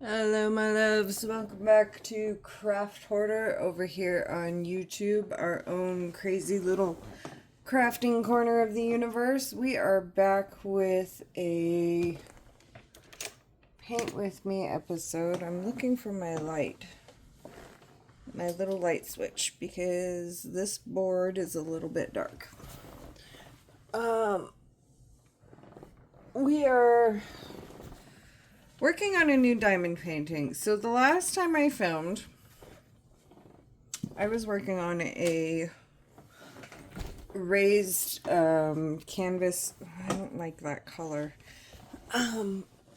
Hello, my loves. Welcome back to Craft Hoarder over here on YouTube, our own crazy little crafting corner of the universe. We are back with a Paint With Me episode. I'm looking for my light, my little light switch, because this board is a little bit dark. We are working on a new diamond painting. So the last time I filmed, I was working on a raised canvas. I don't like that color.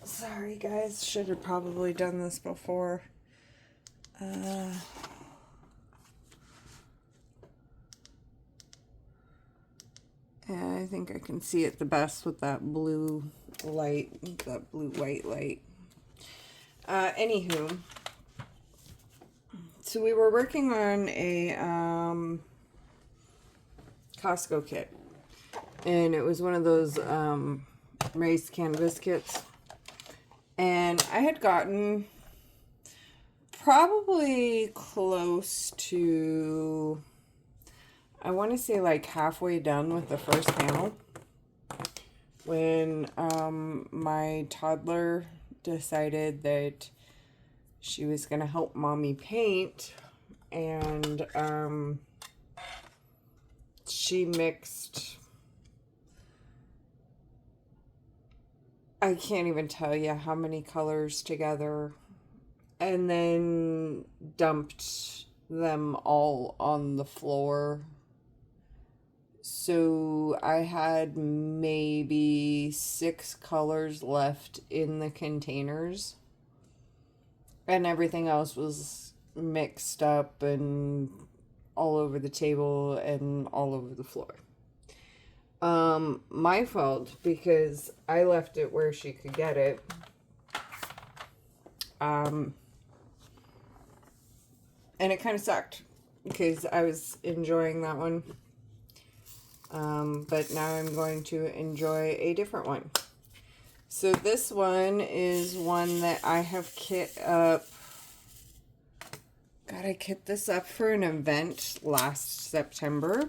Sorry guys, should have probably done this before. And I think I can see it the best with that blue light, that blue white light. Anywho, so we were working on a Costco kit, and it was one of those raised canvas kits, and I had gotten probably close to, I want to say like halfway done with the first panel when my toddler decided that she was going to help mommy paint, and she mixed, I can't even tell you how many colors together, and then dumped them all on the floor. So I had maybe 6 colors left in the containers, and everything else was mixed up and all over the table and all over the floor. My fault, because I left it where she could get it. And it kind of sucked because I was enjoying that one. But now I'm going to enjoy a different one. So this one is one that I have kit up. God, I kit this up for an event last September.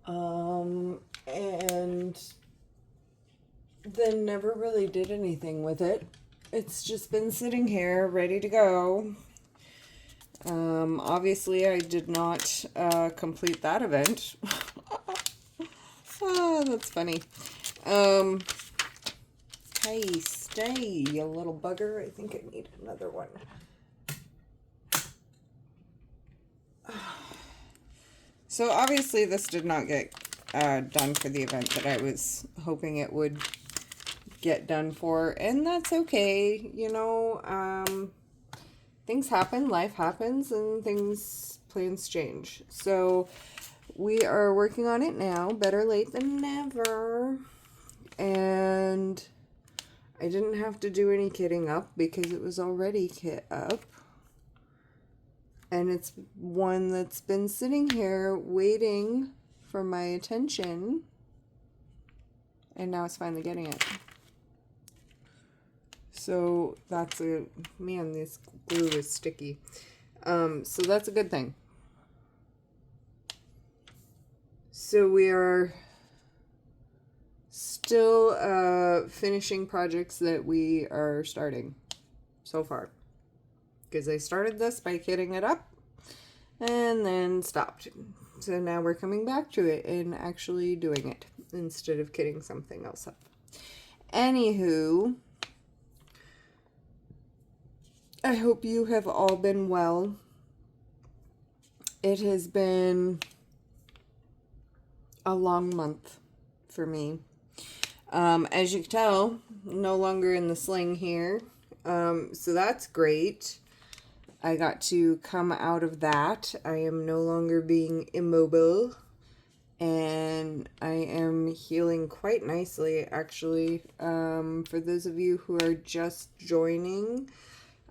And then never really did anything with it. It's just been sitting here ready to go. Obviously I did not complete that event. Ah, that's funny. Hey, stay, you little bugger. I think I need another one. So obviously this did not get done for the event that I was hoping it would get done for, and that's okay. You know, things happen, life happens, and plans change. So we are working on it now, better late than never. And I didn't have to do any kitting up because it was already kit up. And it's one that's been sitting here waiting for my attention. And now it's finally getting it. So that's man, this glue is sticky. So that's a good thing. So we are still finishing projects that we are starting so far. Because I started this by kitting it up and then stopped. So now we're coming back to it and actually doing it instead of kitting something else up. Anywho, I hope you have all been well. It has been a long month for me. As you can tell, no longer in the sling here. So that's great. I got to come out of that. I am no longer being immobile, and I am healing quite nicely, actually. For those of you who are just joining,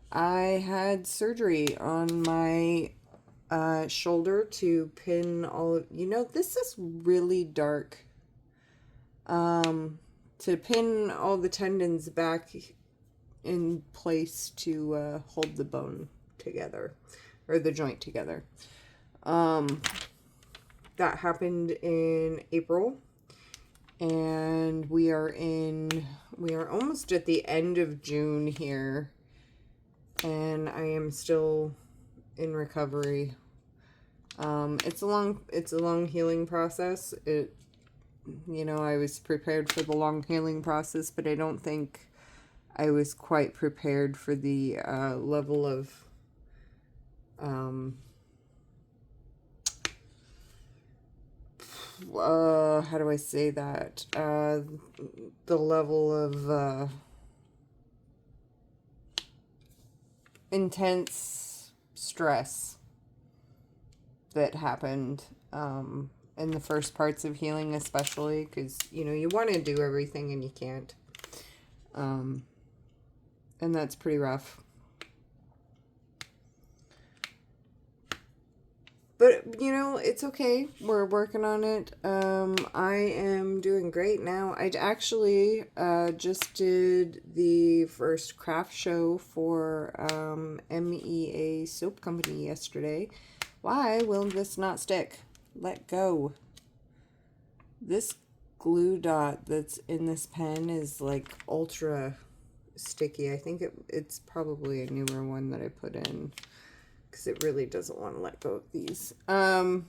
I had surgery on my shoulder to pin all of, this is really dark. To pin all the tendons back in place to hold the bone together, or the joint together. That happened in April, and we are almost at the end of June here, and I am still in recovery. It's a long healing process. I was prepared for the long healing process, but I don't think I was quite prepared for the level of how do I say that? The level of intense stress that happened in the first parts of healing, especially because, you want to do everything and you can't. And that's pretty rough. But, it's okay. We're working on it. I am doing great now. I actually just did the first craft show for MEA Soap Company yesterday. Why will this not stick? Let go. This glue dot that's in this pen is like ultra sticky. I think it's probably a newer one that I put in, because it really doesn't want to let go of these. So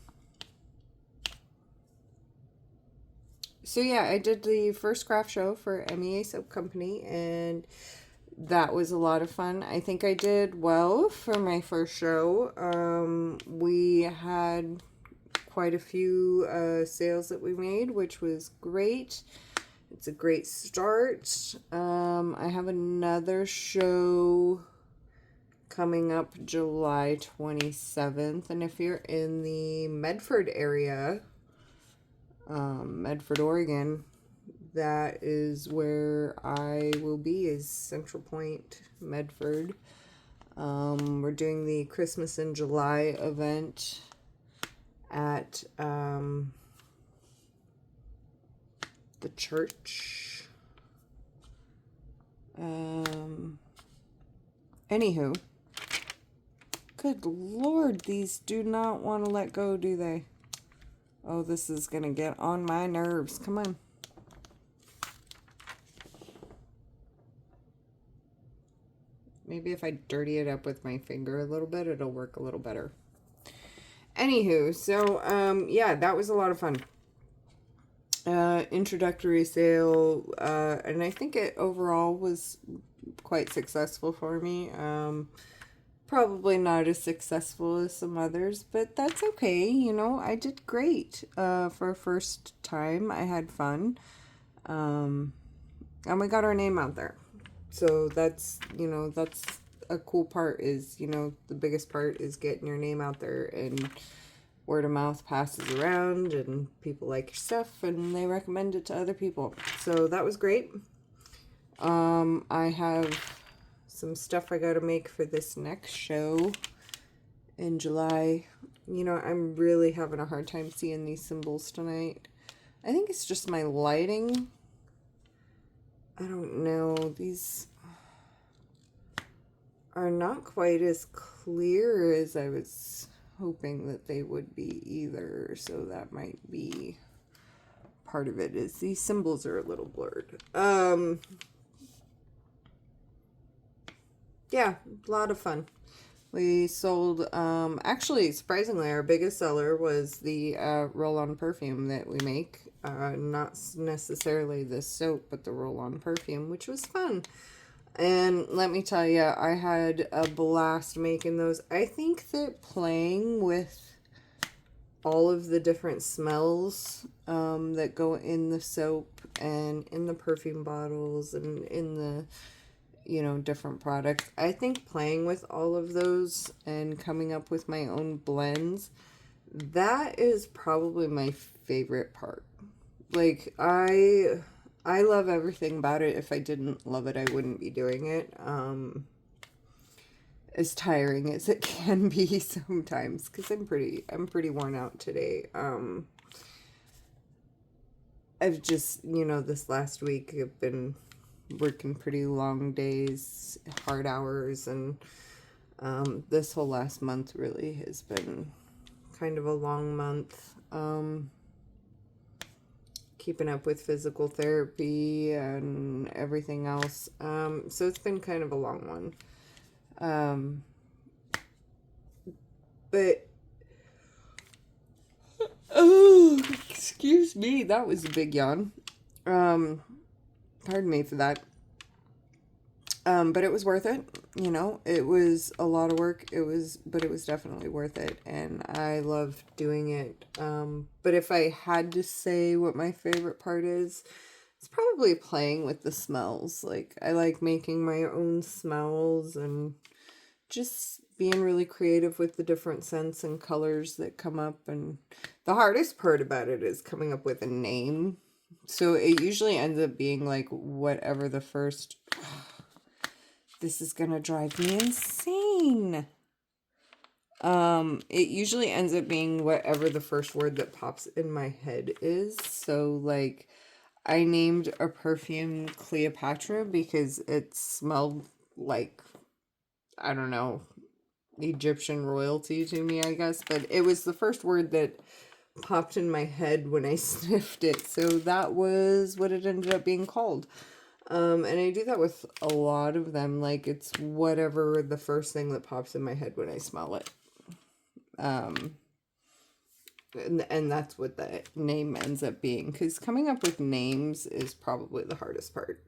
yeah, I did the first craft show for MEA Soap Company, and that was a lot of fun. I think I did well for my first show. We had quite a few sales that we made, which was great. It's a great start. I have another show coming up July 27th, and if you're in the Medford area, Medford, Oregon, that is where I will be, is Central Point, Medford. We're doing the Christmas in July event at the church. Anywho, good Lord, these do not want to let go, do they? Oh, this is gonna get on my nerves. Come on. Maybe if I dirty it up with my finger a little bit, it'll work a little better. Anywho, so, yeah, that was a lot of fun. Introductory sale, and I think it overall was quite successful for me. Probably not as successful as some others, but that's okay. I did great for a first time. I had fun. And we got our name out there. So that's a cool part is, the biggest part is getting your name out there, and word of mouth passes around and people like your stuff and they recommend it to other people. So that was great. I have some stuff I gotta make for this next show in July. I'm really having a hard time seeing these symbols tonight. I think it's just my lighting. I don't know. These are not quite as clear as I was hoping that they would be either. So that might be part of it, is these symbols are a little blurred. Yeah, a lot of fun. We sold, actually, surprisingly, our biggest seller was the roll-on perfume that we make. Not necessarily the soap, but the roll-on perfume, which was fun. And let me tell you, I had a blast making those. I think that playing with all of the different smells that go in the soap and in the perfume bottles and in the different products. I think playing with all of those and coming up with my own blends, that is probably my favorite part. Like, I love everything about it. If I didn't love it, I wouldn't be doing it. As tiring as it can be sometimes, because I'm pretty worn out today. I've just, this last week I've been working pretty long days, hard hours, and this whole last month really has been kind of a long month. Keeping up with physical therapy and everything else. So it's been kind of a long one. But oh, excuse me, that was a big yawn. Pardon me for that. But it was worth it. You know, it was a lot of work. But it was definitely worth it. And I love doing it. But if I had to say what my favorite part is, it's probably playing with the smells. Like, I like making my own smells and just being really creative with the different scents and colors that come up. And the hardest part about it is coming up with a name. So it usually ends up being like whatever the first... This is gonna drive me insane. It usually ends up being whatever the first word that pops in my head is. So, like, I named a perfume Cleopatra because it smelled like, I don't know, Egyptian royalty to me, I guess. But it was the first word that popped in my head when I sniffed it. So that was what it ended up being called. And I do that with a lot of them. Like, it's whatever the first thing that pops in my head when I smell it. And that's what the name ends up being. Because coming up with names is probably the hardest part.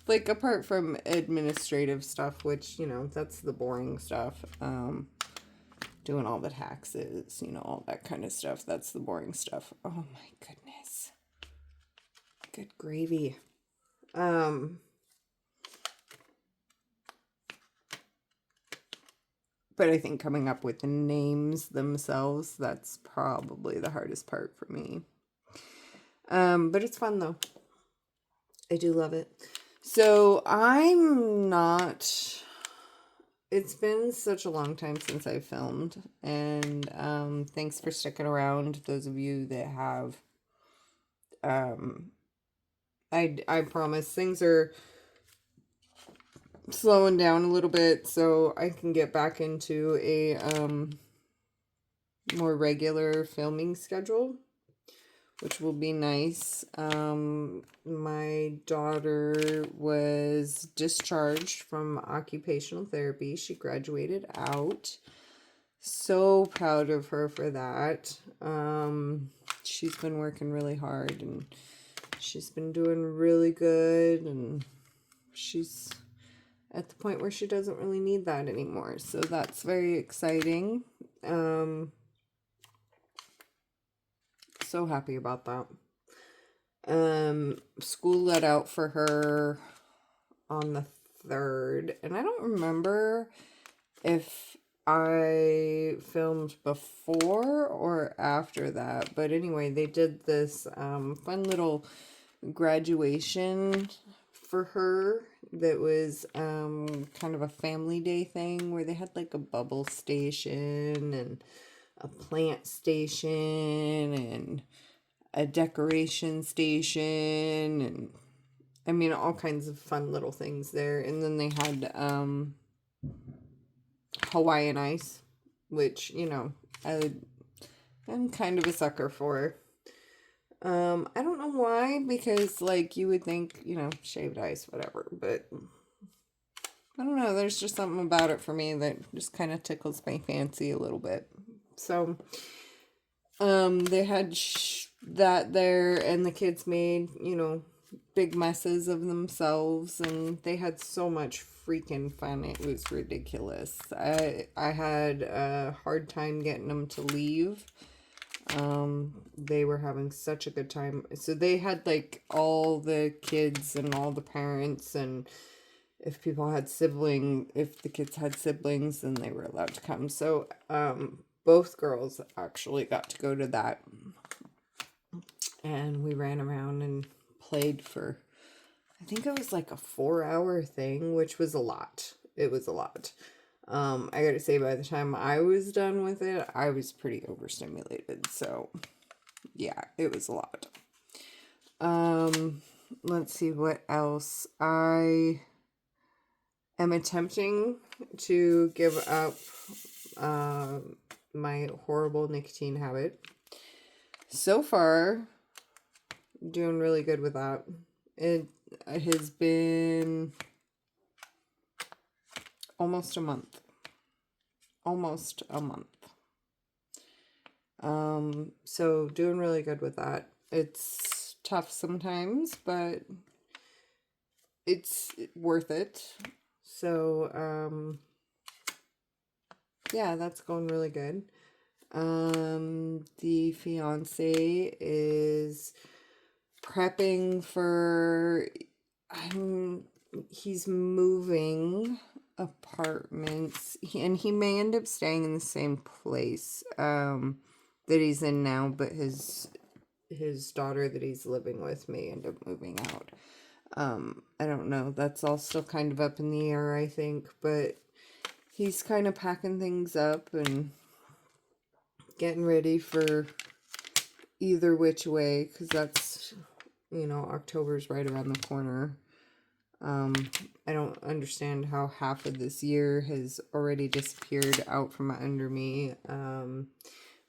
Like, apart from administrative stuff, which, you know, that's the boring stuff. Doing all the taxes, you know, all that kind of stuff. That's the boring stuff. Oh, my goodness. Good gravy. But I think coming up with the names themselves, that's probably the hardest part for me. But it's fun though. I do love it. So it's been such a long time since I filmed, and thanks for sticking around, those of you that have. I promise things are slowing down a little bit so I can get back into a more regular filming schedule, which will be nice. My daughter was discharged from occupational therapy. She graduated out. So proud of her for that. She's been working really hard and she's been doing really good, and she's at the point where she doesn't really need that anymore. So that's very exciting. So happy about that. School let out for her on the 3rd, and I don't remember if I filmed before or after that, but anyway, they did this fun little graduation for her that was kind of a family day thing where they had like a bubble station and a plant station and a decoration station, and I mean all kinds of fun little things there. And then they had Hawaiian ice, which, you know, I'm kind of a sucker for. I don't know why, because, like, you would think, you know, shaved ice, whatever, but I don't know, there's just something about it for me that just kind of tickles my fancy a little bit. So, they had that there, and the kids made, you know, big messes of themselves, and they had so much freaking fun. It was ridiculous. I had a hard time getting them to leave. They were having such a good time. So they had like all the kids and all the parents, and if the kids had siblings, then they were allowed to come. So, both girls actually got to go to that, and we ran around and played for, I think it was like a 4-hour thing, which was a lot. It was a lot. I gotta say, by the time I was done with it, I was pretty overstimulated. So, yeah, it was a lot. let's see what else. I am attempting to give up my horrible nicotine habit. So far, doing really good with that. It has been almost a month. So doing really good with that. It's tough sometimes, but it's worth it. So, yeah, that's going really good. The fiance is prepping for, he's moving apartments, and he may end up staying in the same place, that he's in now, but his daughter that he's living with may end up moving out. I don't know. That's all still kind of up in the air, I think, but he's kind of packing things up and getting ready for either which way, because that's, October's right around the corner. I don't understand how half of this year has already disappeared out from under me.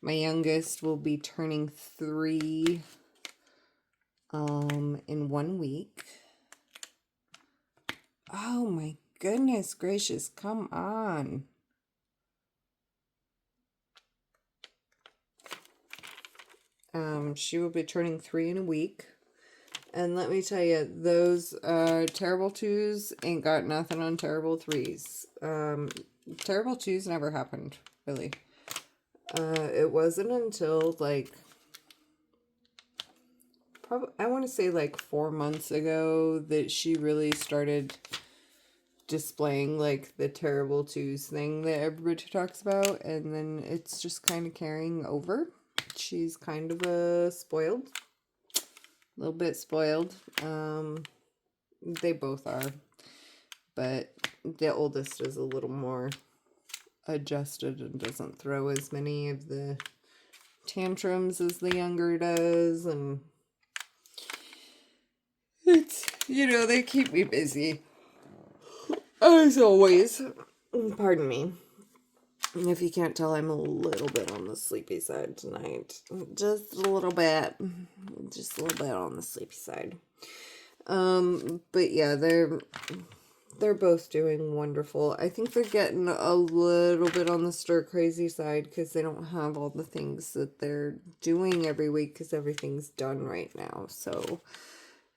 My youngest will be turning 3 in 1 week. Oh my goodness gracious, come on. She will be turning 3 in a week. And let me tell you, those terrible 2s ain't got nothing on terrible 3s. Terrible 2s never happened, really. It wasn't until, I want to say 4 months ago that she really started displaying, the terrible 2s thing that everybody talks about. And then it's just kind of carrying over. She's kind of a little bit spoiled. They both are, but the oldest is a little more adjusted and doesn't throw as many of the tantrums as the younger does, and it's, they keep me busy as always. Pardon me if you can't tell, I'm a little bit on the sleepy side tonight. Just a little bit on the sleepy side. But yeah, they're both doing wonderful. I think they're getting a little bit on the stir crazy side because they don't have all the things that they're doing every week because everything's done right now. So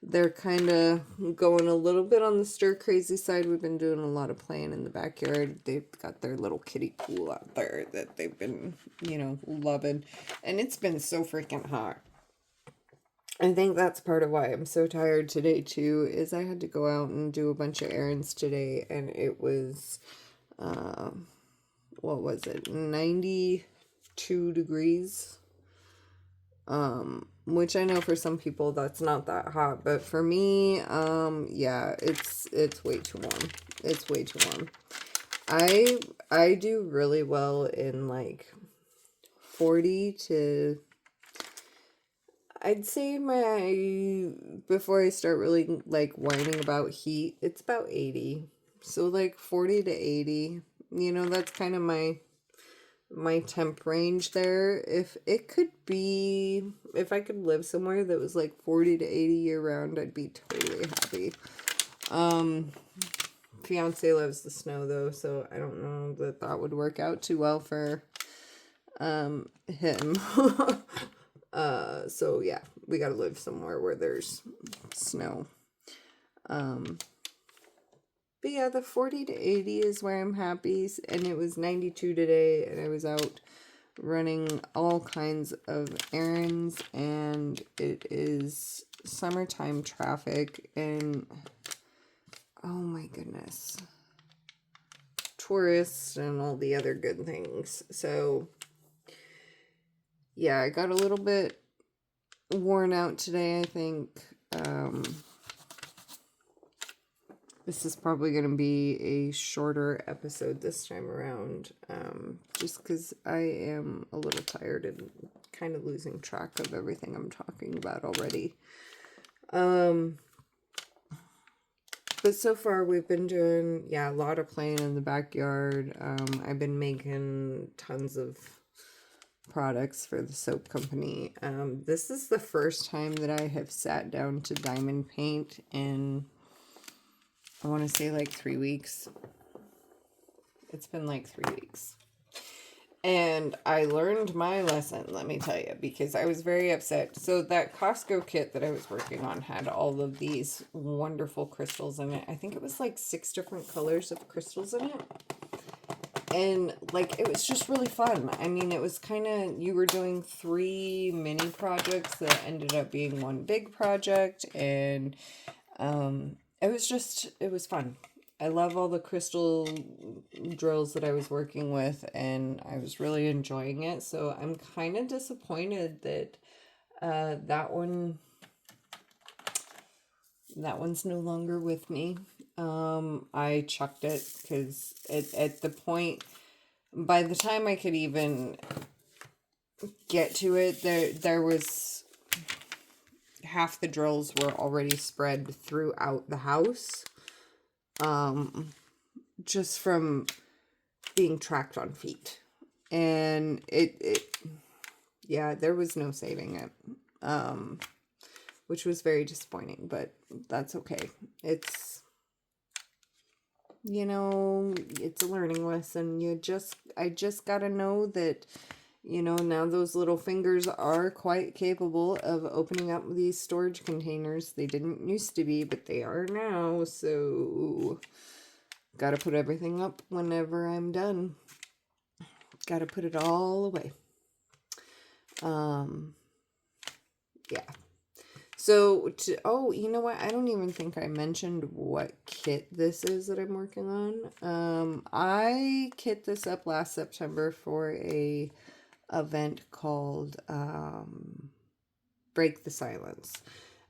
they're kind of going a little bit on the stir crazy side. We've been doing a lot of playing in the backyard. They've got their little kiddie pool out there that they've been, loving. And it's been so freaking hot. I think that's part of why I'm so tired today too, is I had to go out and do a bunch of errands today, and it was, what was it, 92 degrees, which I know for some people that's not that hot, but for me, yeah, it's way too warm. It's way too warm. I do really well in 40 to, I'd say before I start really whining about heat, it's about 80. So 40 to 80, that's kind of my temp range there. If I could live somewhere that was 40 to 80 year round, I'd be totally happy. Fiance loves the snow though, so I don't know that would work out too well for him. So yeah, we gotta live somewhere where there's snow. But yeah, the 40 to 80 is where I'm happy, and it was 92 today, and I was out running all kinds of errands, and it is summertime traffic, and oh my goodness, tourists and all the other good things. So yeah, I got a little bit worn out today, I think. This is probably going to be a shorter episode this time around, just because I am a little tired and kind of losing track of everything I'm talking about already. But so far we've been doing, yeah, a lot of playing in the backyard. I've been making tons of products for the soap company. This is the first time that I have sat down to diamond paint in, I want to say like 3 weeks. It's been like 3 weeks. And I learned my lesson, let me tell you, because I was very upset. So that Costco kit that I was working on had all of these wonderful crystals in it. I think it was like 6 different colors of crystals in it. And like, it was just really fun. I mean, it was kind of, you were doing 3 mini projects that ended up being one big project. And it was fun. I love all the crystal drills that I was working with, and I was really enjoying it. So I'm kind of disappointed that that one's no longer with me. I chucked it because at the point, by the time I could even get to it, there was half the drills were already spread throughout the house. Just from being tracked on feet. And yeah, there was no saving it. Which was very disappointing, but that's okay. It's, it's a learning lesson. I just gotta know that, now those little fingers are quite capable of opening up these storage containers. They didn't used to be, but they are now. So gotta put everything up whenever I'm done. Gotta put it all away. Yeah. So, you know what? I don't even think I mentioned what kit this is that I'm working on. I kit this up last September for a event called Break the Silence.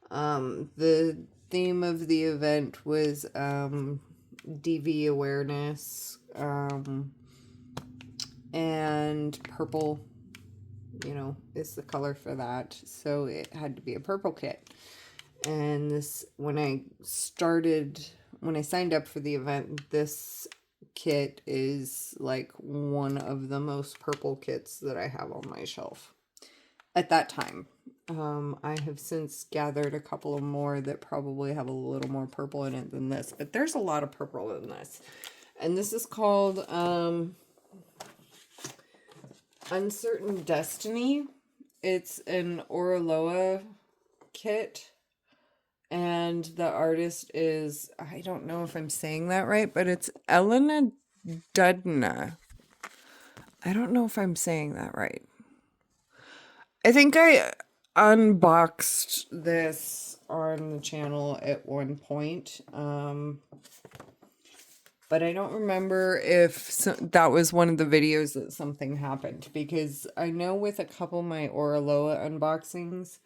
The theme of the event was DV awareness, and purple, is the color for that. So it had to be a purple kit. And this, when I signed up for the event, this kit is like one of the most purple kits that I have on my shelf at that time. I have since gathered a couple of more that probably have a little more purple in it than this, but there's a lot of purple in this. And this is called Uncertain Destiny. It's an Oraloa kit, and the artist is, I don't know if I'm saying that right, but it's Elena Dudna. I don't know if I'm saying that right. I think I unboxed this on the channel at one point, but I don't remember if that was one of the videos that something happened, because I know with a couple of my Oraloa unboxings,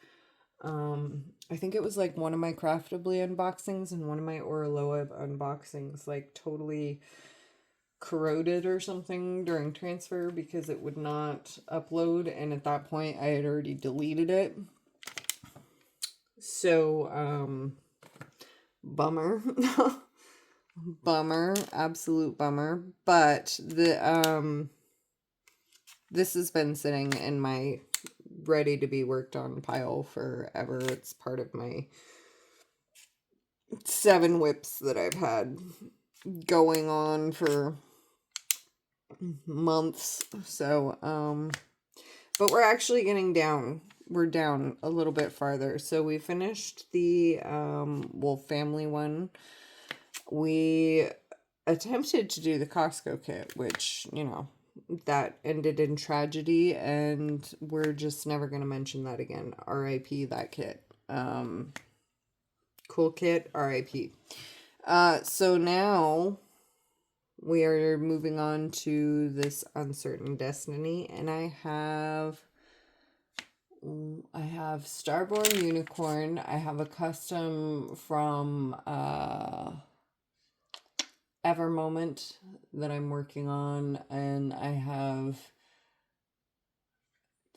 I think it was like one of my Craftably unboxings and one of my Oraloa unboxings like totally corroded or something during transfer because it would not upload, and at that point I had already deleted it. So, bummer. Bummer, absolute bummer. But this has been sitting in my ready to be worked on pile forever. It's part of my 7 whips that I've had going on for months. So, but we're actually getting down. We're down a little bit farther. So we finished the family one. We attempted to do the Costco kit, which, that ended in tragedy, and we're just never going to mention that again. RIP that kit. Cool kit, RIP. So now we are moving on to this Uncertain Destiny, and I have Starborn Unicorn. I have a custom from Ever Moment that I'm working on, and I have,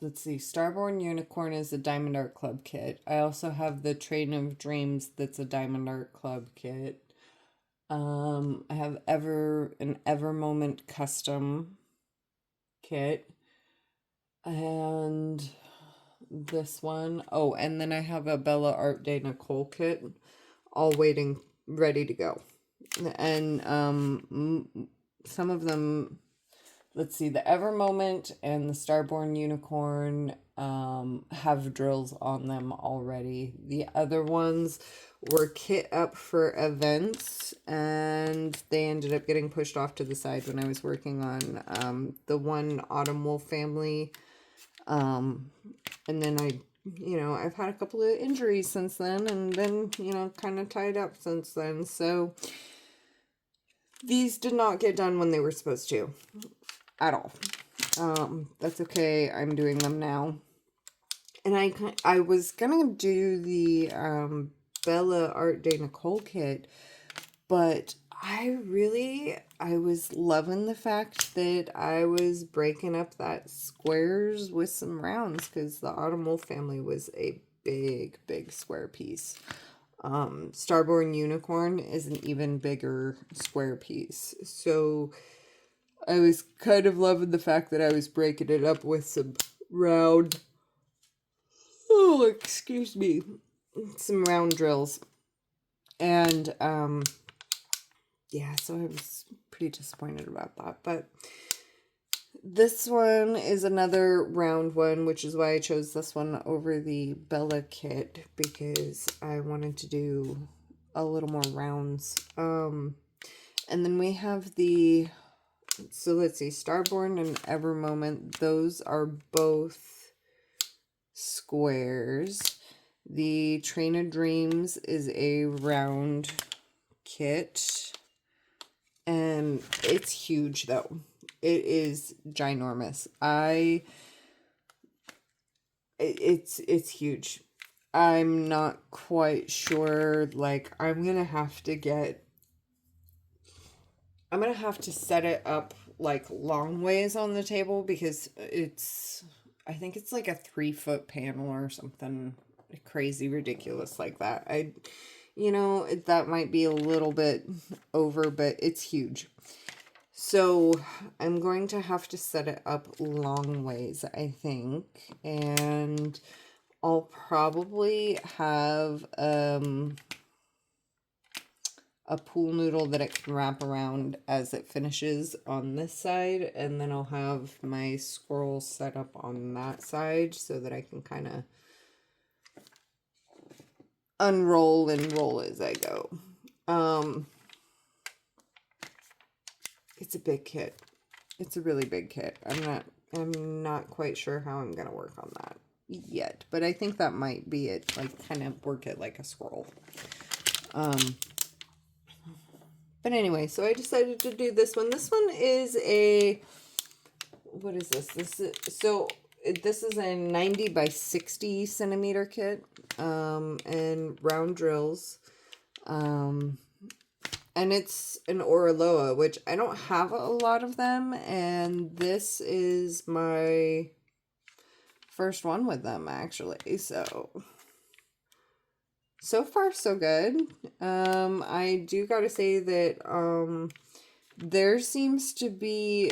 let's see, Starborn Unicorn is a Diamond Art Club kit. I also have the Train of Dreams that's a Diamond Art Club kit. I have an Ever Moment custom kit. And this one. Oh, and then I have a Bella Art Day Nicole kit, all waiting, ready to go. And some of them, let's see, the Ever Moment and the Starborn Unicorn have drills on them already. The other ones were kit up for events, and they ended up getting pushed off to the side when I was working on the one Autumn Wolf family. And then I've had a couple of injuries since then, and then, kind of tied up since then. So these did not get done when they were supposed to at all. That's okay. I'm doing them now. And I was gonna do the Bella Art Day Nicole kit, but I was loving the fact that I was breaking up that squares with some rounds, because the Autumn Wolf family was a big, big square piece. Starborn Unicorn is an even bigger square piece. So I was kind of loving the fact that I was breaking it up with some round, some round drills. And, yeah, so I was pretty disappointed about that. But this one is another round one, which is why I chose this one over the Bella kit, because I wanted to do a little more rounds. And then we have so let's see, Starborn and Ever Moment. Those are both squares. The Train of Dreams is a round kit. And it's huge, though. It is ginormous. It's huge. I'm not quite sure. Like, I'm gonna have to set it up like long ways on the table, because I think it's like a 3-foot panel or something crazy ridiculous like that. That might be a little bit over, but it's huge. So I'm going to have to set it up long ways, I think. And I'll probably have a pool noodle that it can wrap around as it finishes on this side. And then I'll have my squirrel set up on that side so that I can kind of unroll and roll as I go. It's a big kit. It's a really big kit. I'm not quite sure how I'm gonna work on that yet, but I think that might be it. Like, kind of work it like a squirrel. But anyway, so I decided to do this one. This one is what is this? This is a 90 by 60 centimeter kit, and round drills, and it's an Oraloa, which I don't have a lot of them, and this is my first one with them, actually. So far, so good. I do gotta say that there seems to be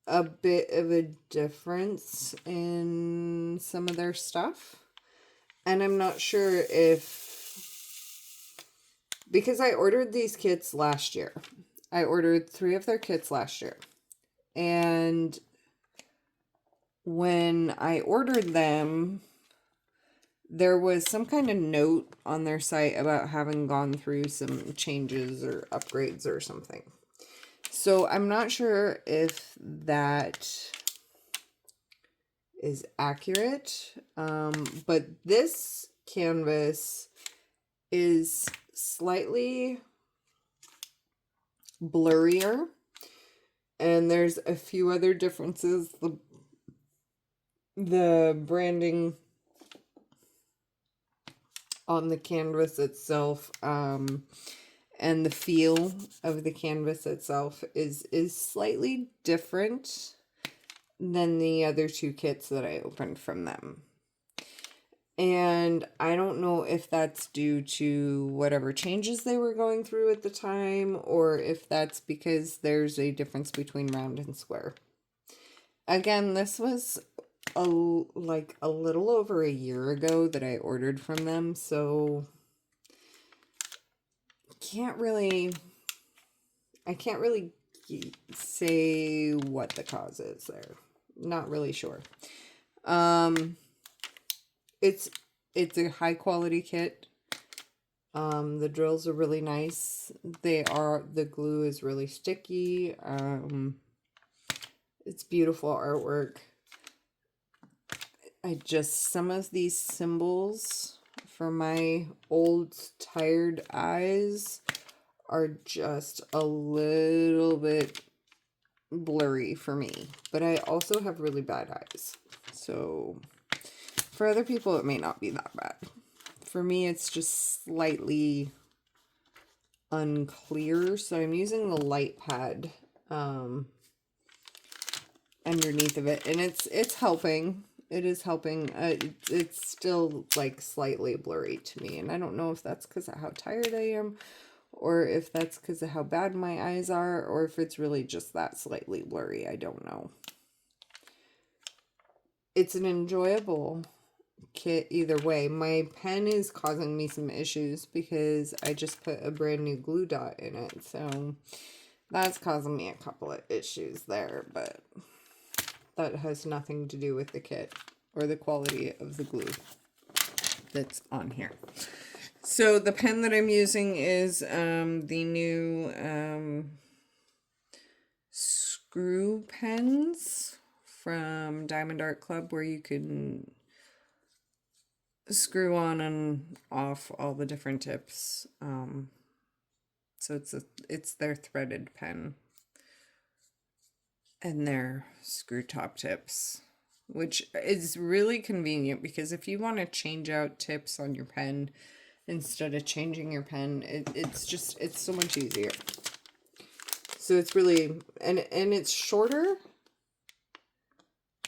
a bit of a difference in some of their stuff. And I'm not sure because I ordered these kits last year. I ordered 3 of their kits last year. And when I ordered them, there was some kind of note on their site about having gone through some changes or upgrades or something. So I'm not sure if that is accurate, but this canvas is slightly blurrier, and there's a few other differences. The branding on the canvas itself, and the feel of the canvas itself is slightly different than the other 2 kits that I opened from them. And I don't know if that's due to whatever changes they were going through at the time, or if that's because there's a difference between round and square. Again, this was like a little over a year ago that I ordered from them, so I can't really say what the cause is there. Not really sure. It's a high quality kit. The drills are really nice. The glue is really sticky. It's beautiful artwork. Some of these symbols for my old tired eyes are just a little bit blurry for me, but I also have really bad eyes. So for other people, it may not be that bad. For me, it's just slightly unclear. So I'm using the light pad underneath of it, and it's helping. It is helping. It's still like slightly blurry to me, and I don't know if that's because of how tired I am, or if that's because of how bad my eyes are, or if it's really just that slightly blurry. I don't know. It's an enjoyable kit either way. My pen is causing me some issues because I just put a brand new glue dot in it, so that's causing me a couple of issues there, but that has nothing to do with the kit or the quality of the glue that's on here. So the pen that I'm using is the new screw pens from Diamond Art Club, where you can screw on and off all the different tips. So it's their threaded pen and their screw top tips, which is really convenient because if you want to change out tips on your pen instead of changing your pen, it's so much easier. So it's really, and it's shorter,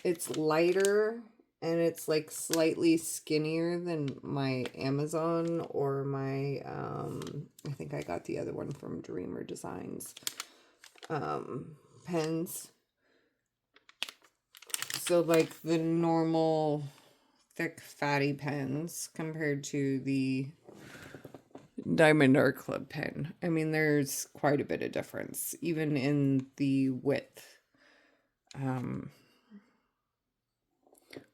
it's lighter, and it's like slightly skinnier than my Amazon or my I think I got the other one from Dreamer Designs pens. So like the normal thick fatty pens compared to the Diamond Art Club pen. I mean, there's quite a bit of difference, even in the width.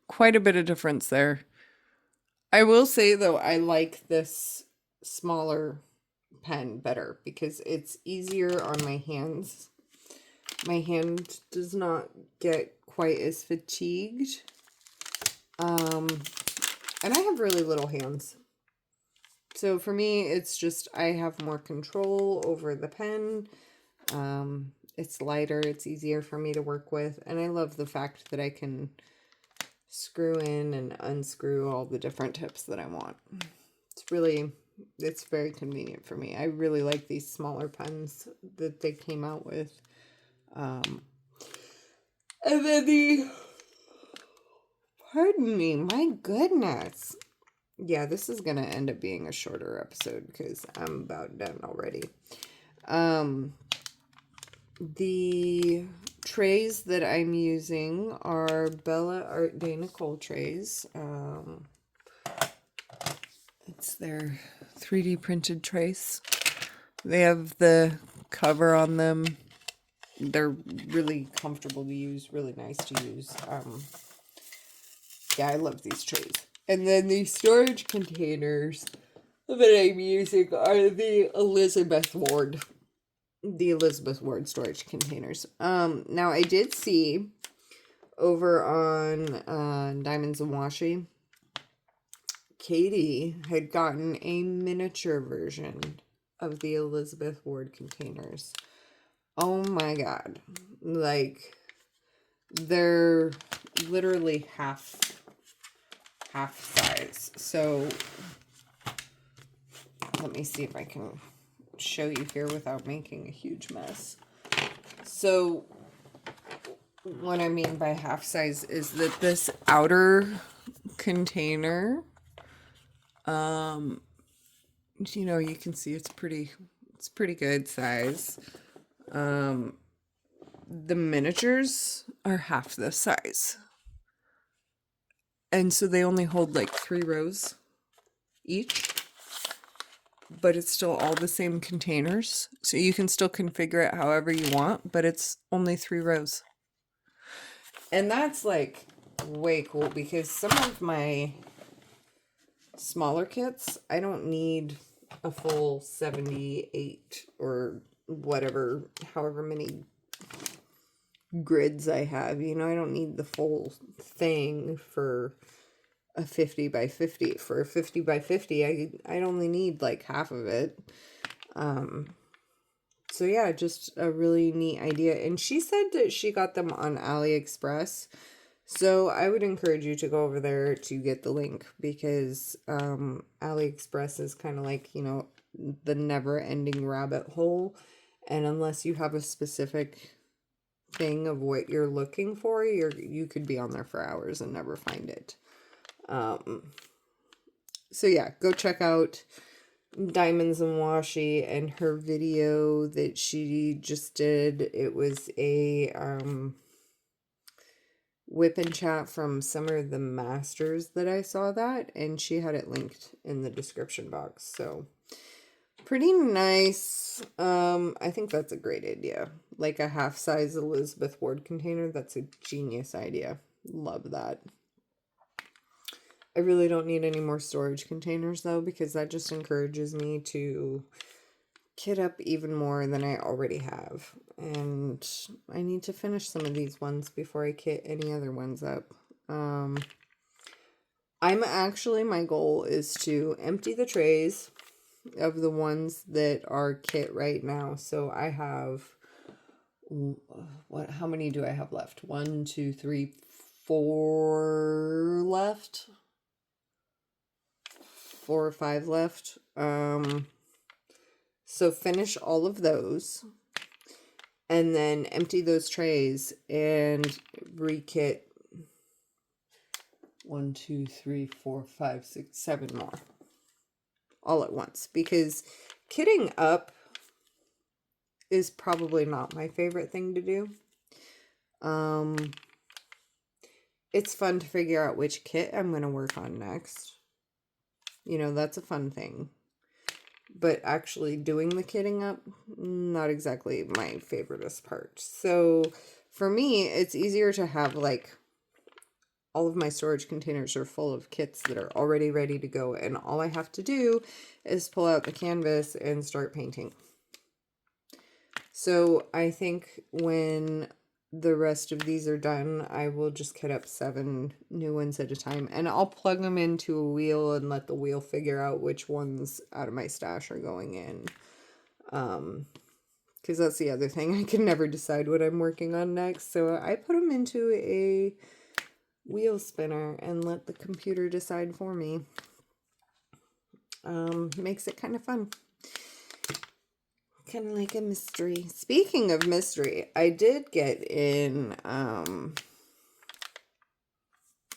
Quite a bit of difference there. I will say, though, I like this smaller pen better because it's easier on my hands. My hand does not get quite as fatigued. And I have really little hands. So for me, it's just I have more control over the pen. It's lighter, it's easier for me to work with, and I love the fact that I can screw in and unscrew all the different tips that I want. It's very convenient for me. I really like these smaller pens that they came out with. And then pardon me, my goodness. Yeah, this is going to end up being a shorter episode because I'm about done already. The trays that I'm using are Bella Art Day Nicole trays. It's their 3D printed trays. They have the cover on them. They're really comfortable to use, really nice to use. Yeah, I love these trays. And then the storage containers that I'm using are the Elizabeth Ward storage containers. Now I did see over on Diamonds and Washi, Katie had gotten a miniature version of the Elizabeth Ward containers. Oh my god. Like, they're literally half size. So let me see if I can show you here without making a huge mess. So what I mean by half size is that this outer container Um, you can see it's pretty good size. Um, the miniatures are half this size. And so they only hold like 3 rows each, but it's still all the same containers. So you can still configure it however you want, but it's only 3 rows. And that's like way cool because some of my smaller kits, I don't need a full 78 or whatever, however many grids I have. I don't need the full thing for a 50 by 50. For a 50 by 50, I'd only need like half of it. So yeah, just a really neat idea. And she said that she got them on AliExpress. So I would encourage you to go over there to get the link because AliExpress is kind of like, the never-ending rabbit hole. And unless you have a specific thing of what you're looking for, you could be on there for hours and never find it. So yeah, go check out Diamonds and Washi and her video that she just did. It was a whip and chat from Summer of the Masters that I saw that, and she had it linked in the description box. So pretty nice. I think that's a great idea. Like a half-size Elizabeth Ward container. That's a genius idea. Love that. I really don't need any more storage containers though, because that just encourages me to kit up even more than I already have. And I need to finish some of these ones before I kit any other ones up. My goal is to empty the trays of the ones that are kit right now. So I have, how many do I have left? 1, 2, 3, 4 left. 4 or 5 left. So finish all of those and then empty those trays and rekit 1, 2, 3, 4, 5, 6, 7 more all at once, because kitting up is probably not my favorite thing to do. It's fun to figure out which kit I'm going to work on next. That's a fun thing. But actually doing the kitting up, not exactly my favoriteest part. So for me, it's easier to have like all of my storage containers are full of kits that are already ready to go. And all I have to do is pull out the canvas and start painting. So I think when the rest of these are done, I will just kit up 7 new ones at a time, and I'll plug them into a wheel and let the wheel figure out which ones out of my stash are going in. Because that's the other thing, I can never decide what I'm working on next, so I put them into a wheel spinner and let the computer decide for me. Makes it kind of fun. Kind of like a mystery. Speaking of mystery, I did get in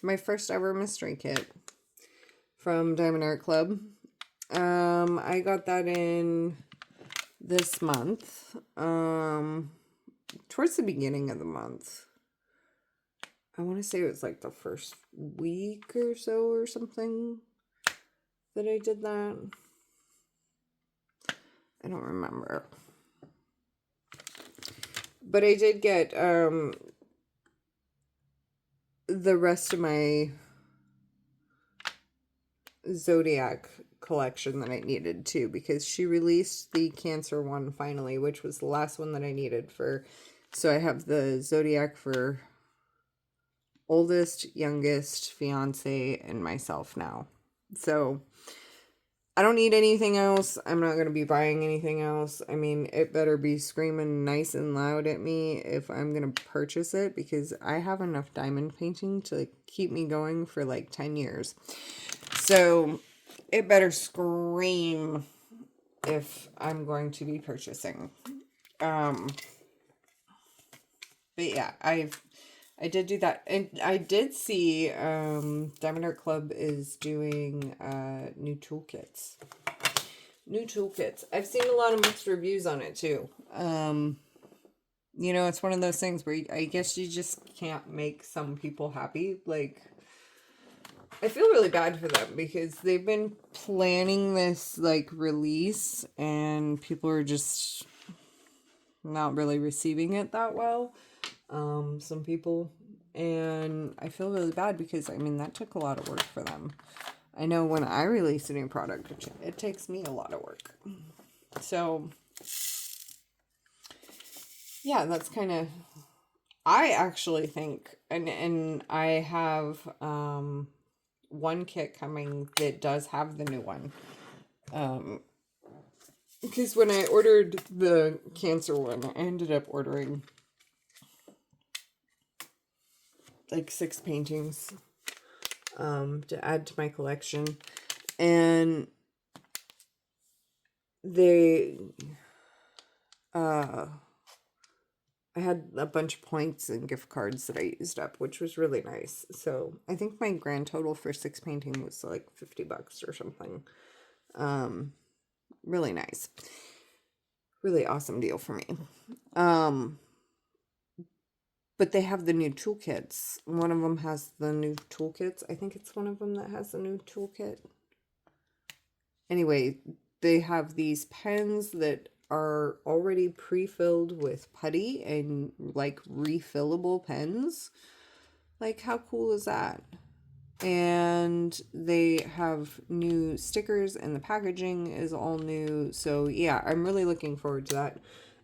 my first ever mystery kit from Diamond Art Club. I got that in this month, towards the beginning of the month. I want to say it was like the first week or so or something that I did that. I don't remember. But I did get the rest of my Zodiac collection that I needed too, because she released the Cancer one finally, which was the last one that I needed for. So I have the Zodiac for oldest, youngest, fiance, and myself now. So I don't need anything else. I'm not going to be buying anything else. I mean, it better be screaming nice and loud at me if I'm going to purchase it, because I have enough diamond painting to keep me going for like 10 years. So it better scream if I'm going to be purchasing. But yeah, I've I did do that. And I did see Diamond Art Club is doing new toolkits. New toolkits. I've seen a lot of mixed reviews on it too. You know, it's one of those things where I guess you just can't make some people happy. Like, I feel really bad for them because they've been planning this like release and people are just not really receiving it that well. Some people, and I feel really bad because I mean that took a lot of work for them. I know when I release a new product, it takes me a lot of work. So yeah, that's kind of, I actually think, and I have one kit coming that does have the new one. Because when I ordered the cancer one, I ended up ordering like 6 paintings to add to my collection. And they I had a bunch of points and gift cards that I used up, which was really nice. So I think my grand total for 6 paintings was like $50 or something. Really nice. Really awesome deal for me. But they have the new toolkits. One of them has the new toolkits. I think it's one of them that has the new toolkit. Anyway, they have these pens that are already pre-filled with putty and like refillable pens. Like, how cool is that? And they have new stickers and the packaging is all new. So yeah, I'm really looking forward to that.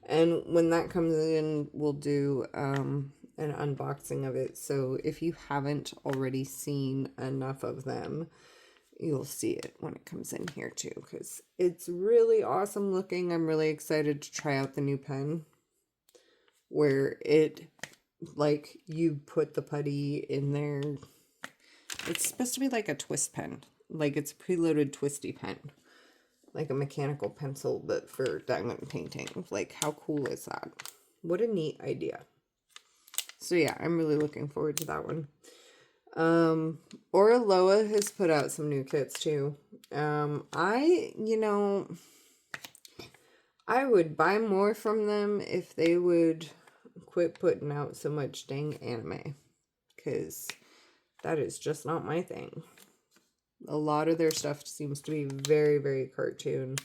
And when that comes in, we'll do an unboxing of it. So if you haven't already seen enough of them, you'll see it when it comes in here too, because it's really awesome looking. I'm really excited to try out the new pen where it, like, you put the putty in there. It's supposed to be like a twist pen, like it's a preloaded twisty pen, like a mechanical pencil but for diamond painting. Like, how cool is that? What a neat idea. So yeah, I'm really looking forward to that one. Oraloa has put out some new kits too. I would buy more from them if they would quit putting out so much dang anime, because that is just not my thing. A lot of their stuff seems to be very, very cartoon,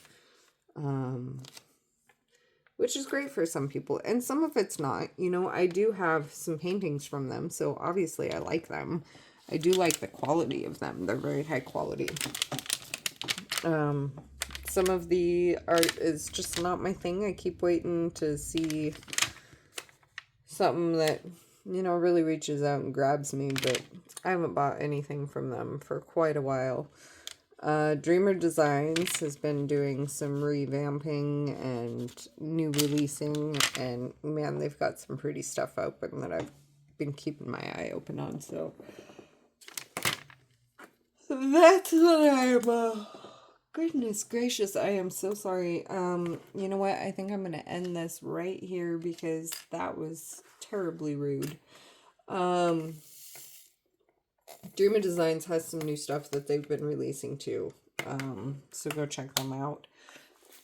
which is great for some people, and some of it's not. You know, I do have some paintings from them, so obviously I like them. I do like the quality of them. They're very high quality. Some of the art is just not my thing. I keep waiting to see something that, you know, really reaches out and grabs me, but I haven't bought anything from them for quite a while. Dreamer Designs has been doing some revamping and new releasing, and man, they've got some pretty stuff open that I've been keeping my eye open on, so that's what I'm, goodness gracious, I am so sorry. You know what, I think I'm gonna end this right here because that was terribly rude. Dreamer Designs has some new stuff that they've been releasing too, so go check them out.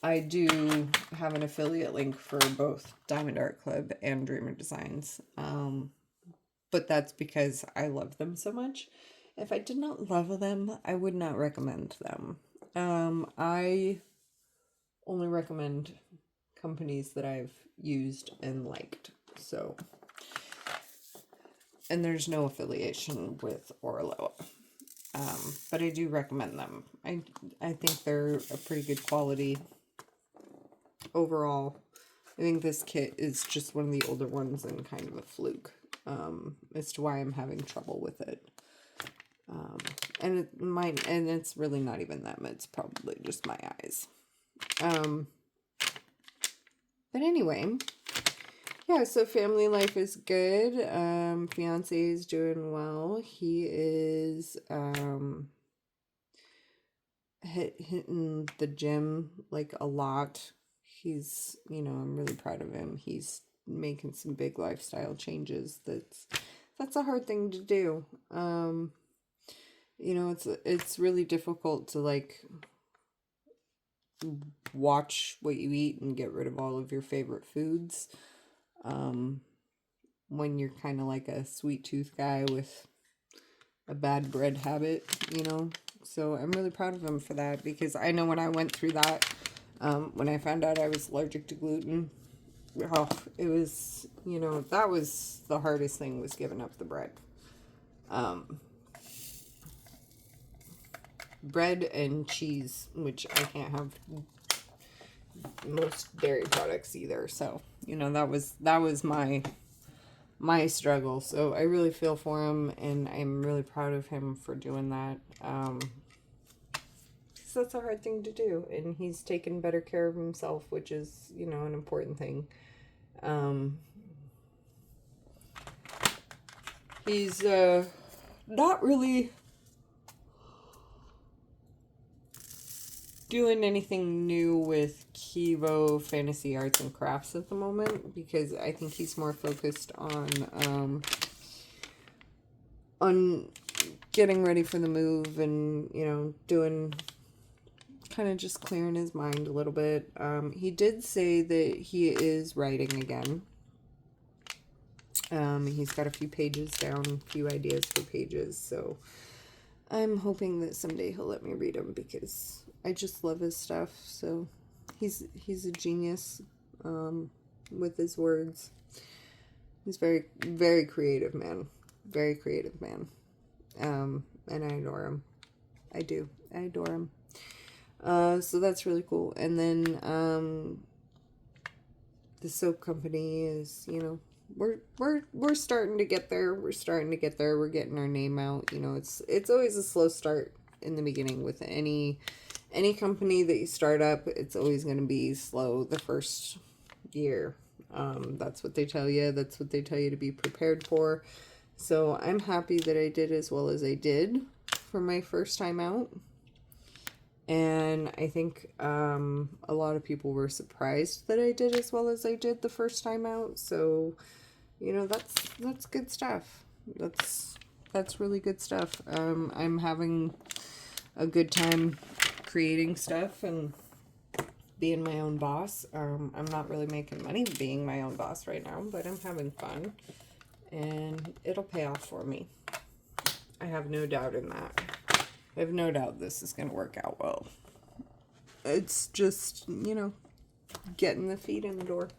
I do have an affiliate link for both Diamond Art Club and Dreamer Designs, but that's because I love them so much. If I did not love them, I would not recommend them. I only recommend companies that I've used and liked, so... And there's no affiliation with Oraloa. But I do recommend them. I think they're a pretty good quality overall. I think this kit is just one of the older ones and kind of a fluke as to why I'm having trouble with it. And it's really not even them. It's probably just my eyes. But anyway... Yeah, so family life is good. Fiance is doing well. He is hitting the gym like a lot. I'm really proud of him. He's making some big lifestyle changes that's a hard thing to do. You know, it's really difficult to like watch what you eat and get rid of all of your favorite foods. Um, when you're kind of like a sweet tooth guy with a bad bread habit, you know. So I'm really proud of him for that, because I know when I went through that, when I found out I was allergic to gluten, oh, it was, you know, that was the hardest thing, was giving up the bread. Bread and cheese, which I can't have most dairy products either. So, you know, that was my struggle. So I really feel for him, and I'm really proud of him for doing that. Because that's a hard thing to do, and he's taken better care of himself, which is, you know, an important thing. He's not really doing anything new with Kivo Fantasy Arts and Crafts at the moment, because I think he's more focused on getting ready for the move, and, you know, doing kind of just clearing his mind a little bit. He did say that he is writing again. He's got a few pages down, a few ideas for pages, so I'm hoping that someday he'll let me read them, because I just love his stuff. So he's a genius with his words. He's very, very creative man. Very creative man. And I adore him. I do. I adore him. So that's really cool. And then the soap company is, you know, we're starting to get there. We're starting to get there. We're getting our name out. You know, it's always a slow start in the beginning with any company that you start up. It's always going to be slow the first year. That's what they tell you. That's what they tell you to be prepared for. So I'm happy that I did as well as I did for my first time out. And I think a lot of people were surprised that I did as well as I did the first time out. So, you know, that's good stuff. That's really good stuff. I'm having a good time creating stuff and being my own boss. I'm not really making money being my own boss right now, but I'm having fun, and it'll pay off for me. I have no doubt in that. I have no doubt this is going to work out well. It's just, you know, getting the feet in the door,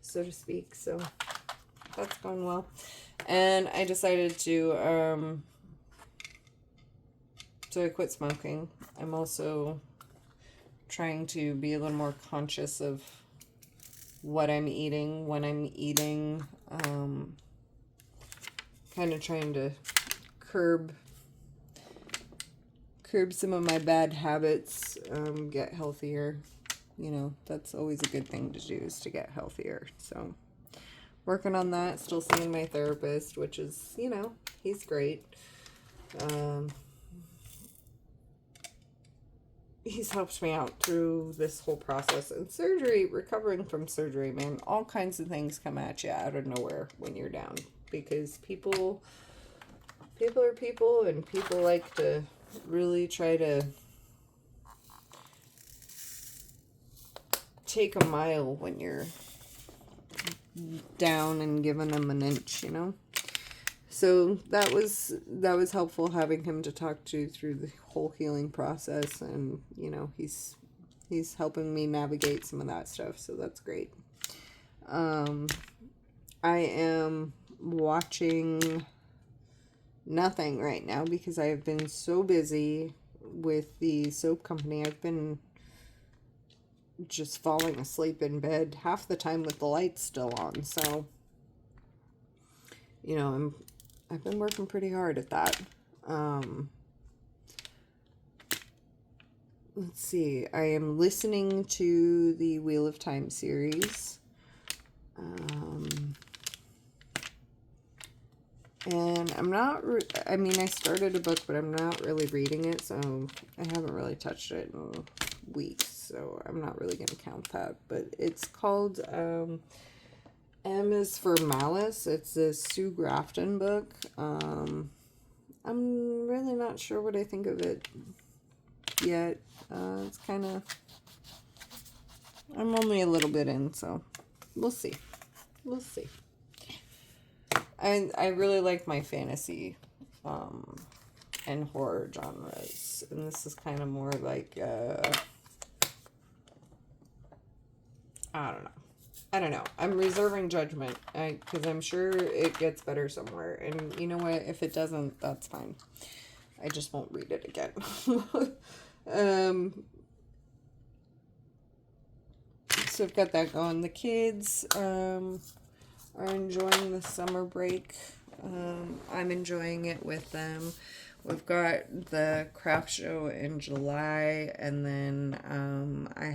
so to speak. So that's going well. And I decided to, so I quit smoking. I'm also trying to be a little more conscious of what I'm eating, when I'm eating, kind of trying to curb some of my bad habits, get healthier. You know, that's always a good thing to do, is to get healthier. So working on that, still seeing my therapist, which is, you know, he's great. He's helped me out through this whole process. And surgery, recovering from surgery, man, all kinds of things come at you out of nowhere when you're down, because people are people, and people like to really try to take a mile when you're down and giving them an inch, you know. So that was helpful, having him to talk to through the whole healing process, and, you know, he's helping me navigate some of that stuff, so that's great. I am watching nothing right now because I have been so busy with the soap company. I've been just falling asleep in bed half the time with the lights still on. So, you know, I've been working pretty hard at that. Let's see. I am listening to the Wheel of Time series. And I'm not, I mean, I started a book, but I'm not really reading it, so I haven't really touched it in weeks, so I'm not really going to count that. But it's called M is for Malice. It's a Sue Grafton book. I'm really not sure what I think of it yet. It's kind of... I'm only a little bit in, so we'll see. We'll see. I really like my fantasy and horror genres. And this is kind of more like... I don't know. I'm reserving judgment because I'm sure it gets better somewhere. And you know what? If it doesn't, that's fine. I just won't read it again. So I've got that going. The kids are enjoying the summer break. I'm enjoying it with them. We've got the craft show in July, and then I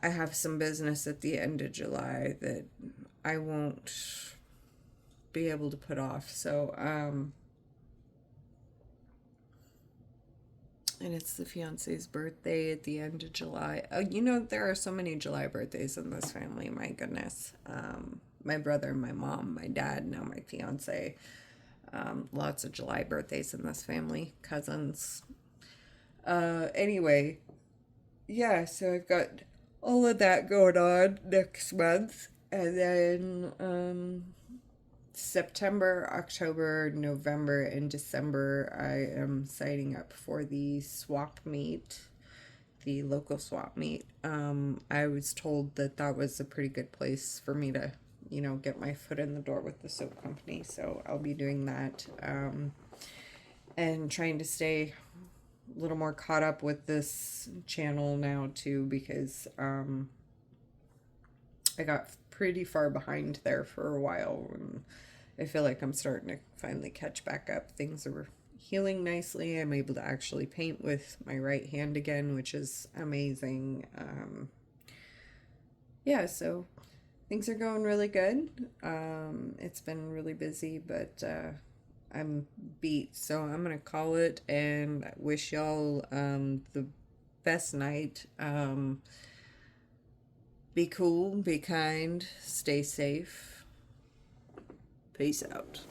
have some business at the end of July that I won't be able to put off. So, and it's the fiance's birthday at the end of July. You know, there are so many July birthdays in this family. My goodness. My brother, my mom, my dad, now my fiance. Lots of July birthdays in this family. Cousins. Anyway. Yeah, so I've got all of that going on next month. And then September, October, November, and December, I am signing up for the swap meet, the local swap meet. I was told that that was a pretty good place for me to, you know, get my foot in the door with the soap company. So I'll be doing that and trying to stay a little more caught up with this channel now too, because I got pretty far behind there for a while, and I feel like I'm starting to finally catch back up. Things are healing nicely. I'm able to actually paint with my right hand again, which is amazing. Yeah, so things are going really good. It's been really busy, but I'm beat, so I'm gonna call it and wish y'all the best night. Be cool, be kind, stay safe. Peace out.